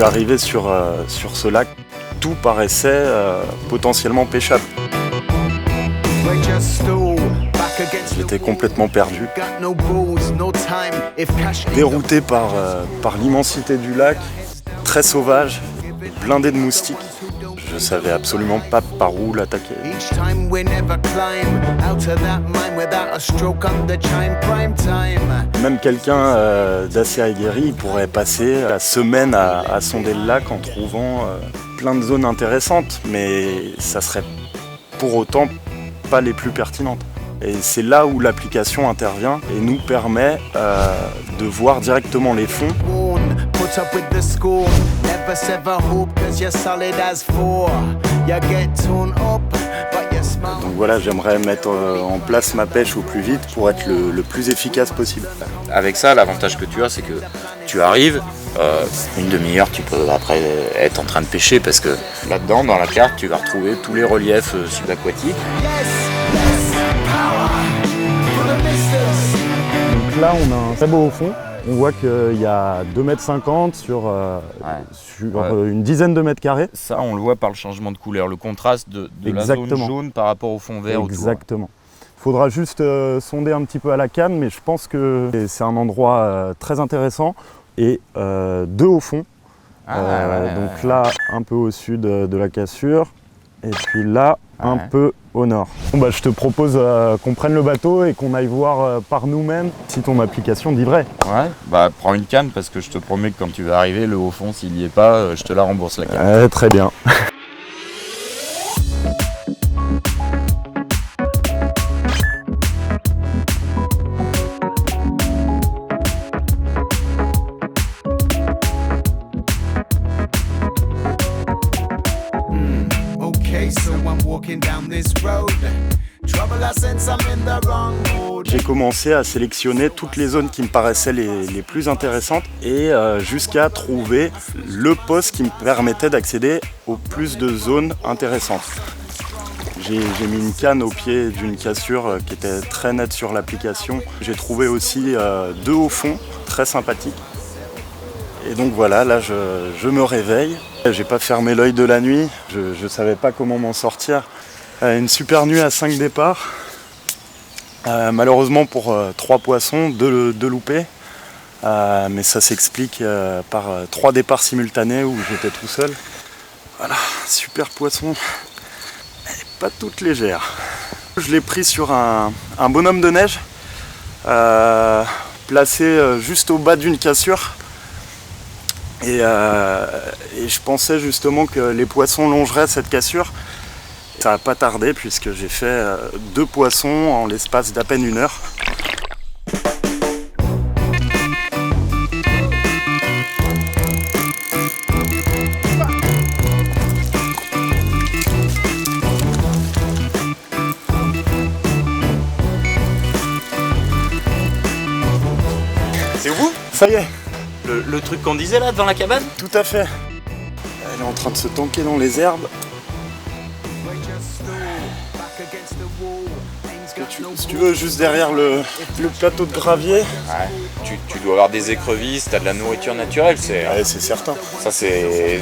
suis arrivé sur ce lac, tout paraissait potentiellement pêchable. J'étais complètement perdu, dérouté par l'immensité du lac, très sauvage, blindé de moustiques. Je savais absolument pas par où l'attaquer. Même quelqu'un d'assez aguerri pourrait passer la semaine à sonder le lac en trouvant plein de zones intéressantes, mais ça serait pour autant pas les plus pertinentes. Et c'est là où l'application intervient et nous permet de voir directement les fonds. Donc voilà, j'aimerais mettre en place ma pêche au plus vite pour être le plus efficace possible. Avec ça, l'avantage que tu as, c'est que tu arrives, une demi-heure, tu peux après être en train de pêcher parce que là-dedans, dans la carte, tu vas retrouver tous les reliefs subaquatiques. Donc là, on a un très beau fond. On voit qu'il y a 2,50 m sur une dizaine de mètres carrés. Ça, on le voit par le changement de couleur, le contraste de la zone jaune par rapport au fond vert autour. Exactement. Il faudra juste sonder un petit peu à la canne, mais je pense que c'est un endroit très intéressant. Et deux au fond. Donc là, un peu au sud de la cassure. Et puis là, un peu au nord. Bon, je te propose qu'on prenne le bateau et qu'on aille voir par nous-mêmes si ton application dit vrai. Ouais, prends une canne parce que je te promets que quand tu vas arriver, le haut fond, s'il n'y est pas, je te la rembourse la canne. Très bien. J'ai commencé à sélectionner toutes les zones qui me paraissaient les plus intéressantes et jusqu'à trouver le poste qui me permettait d'accéder au plus de zones intéressantes. J'ai mis une canne au pied d'une cassure qui était très nette sur l'application. J'ai trouvé aussi deux hauts fonds très sympathiques. Et donc voilà, là je me réveille. J'ai pas fermé l'œil de la nuit, je savais pas comment m'en sortir. Une super nuit à 5 départs. Malheureusement pour 3 poissons, 2 loupés. Mais ça s'explique par 3 départs simultanés où j'étais tout seul. Voilà, super poisson. Elle n'est pas toute légère. Je l'ai pris sur un bonhomme de neige placé juste au bas d'une cassure. Et je pensais justement que les poissons longeraient cette cassure. Ça n'a pas tardé puisque j'ai fait 2 poissons en l'espace d'à peine 1 heure. C'est où ? Ça y est. Le truc qu'on disait là devant la cabane ? Tout à fait. Elle est en train de se tanker dans les herbes. Si tu veux, juste derrière le plateau de gravier. Tu dois avoir des écrevisses, t'as de la nourriture naturelle, c'est certain. Ça c'est.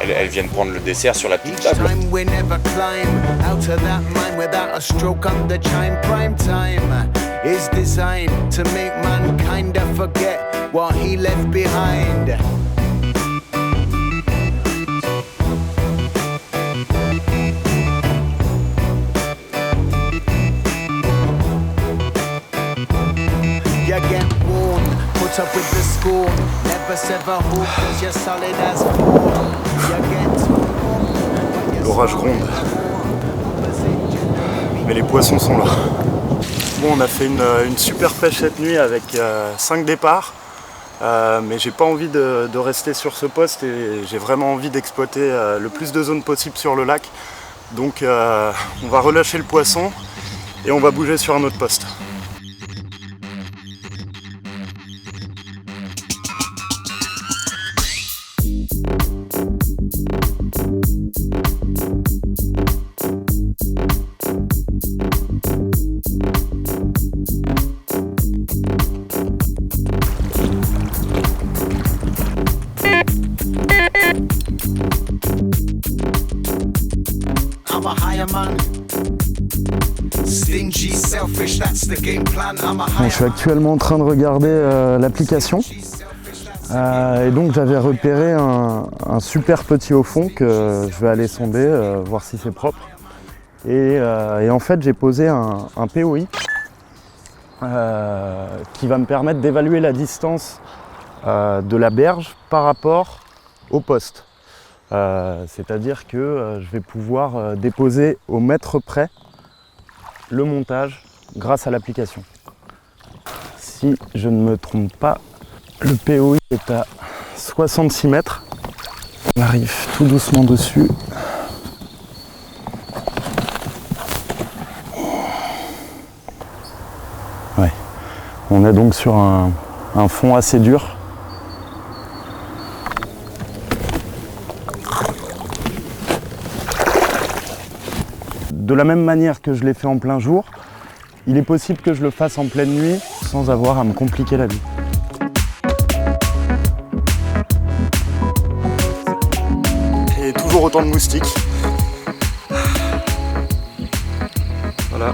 Elles viennent prendre le dessert sur la petite table. L'orage gronde. Mais les poissons sont là. Bon, on a fait une super pêche cette nuit avec 5 départs. Mais j'ai pas envie de rester sur ce poste et j'ai vraiment envie d'exploiter le plus de zones possible sur le lac. Donc on va relâcher le poisson et on va bouger sur un autre poste. Je suis actuellement en train de regarder l'application. Et donc j'avais repéré un super petit au fond que je vais aller sonder, voir si c'est propre. Et en fait j'ai posé un POI qui va me permettre d'évaluer la distance de la berge par rapport au poste. C'est-à-dire que je vais pouvoir déposer au mètre près le montage grâce à l'application. Si je ne me trompe pas, le POI est à 66 mètres. On arrive tout doucement dessus. Ouais. On est donc sur un fond assez dur. De la même manière que je l'ai fait en plein jour, il est possible que je le fasse en pleine nuit sans avoir à me compliquer la vie. Et toujours autant de moustiques. Voilà.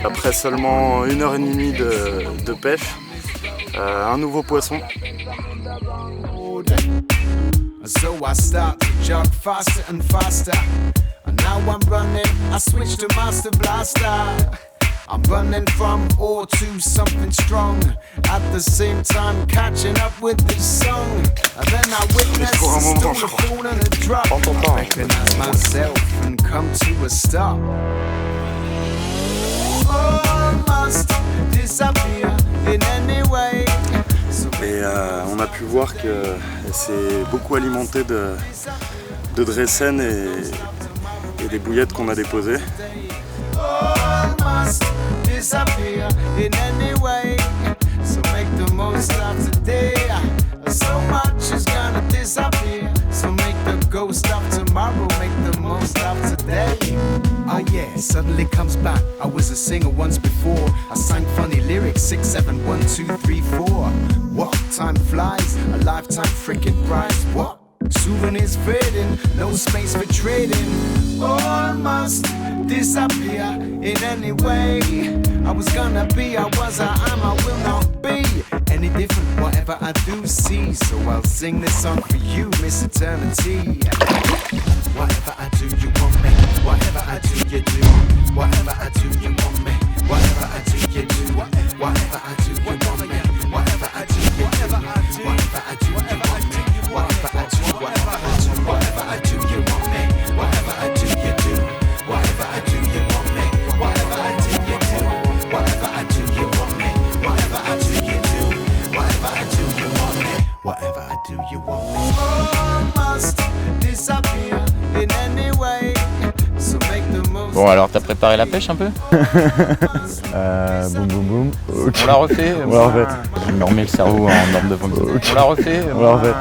Après seulement 1h30 de pêche, un nouveau poisson. So I start to jog faster and faster. And now I'm running, I switch to Master Blaster. I'm running from ore to something strong. At the same time catching up with this song. And then I witness a stone fall and a drop. I recognize myself and come to a stop. All must disappear in any way. Et on a pu voir que c'est beaucoup alimenté de dressène et des bouillettes qu'on a déposées. Oh yeah, suddenly comes back. I was a singer once before. I sang funny lyrics, 6, 7, 1, 2, 3, 4. What? Time flies, a lifetime freaking prize. What? Souvenirs fading, no space for trading. All must disappear in any way. I was gonna be, I was, I am, I will not be any different, whatever I do see. So I'll sing this song for you, Miss Eternity. Whatever I do, you want me. Whatever I do, you do. Whatever I do, you want me. Whatever I do, you do. Whatever I do, you want me. Whatever I do, whatever I do, whatever I do, whatever I do, whatever I do, whatever I do, whatever I do, you want me. Whatever I do, you do. Whatever I do, you want me. Whatever I do, you do. Whatever I do, you want me. Whatever I do, you do. Whatever I do, you want me. Whatever I do, you want me. All must disappear in any way. So make the most. Bon, alors t'as préparé la pêche un peu? Boum boum boum. Okay. On la refait? On la refait. Je me remets le cerveau en norme de fonctionnement. Okay. On la refait? On la refait.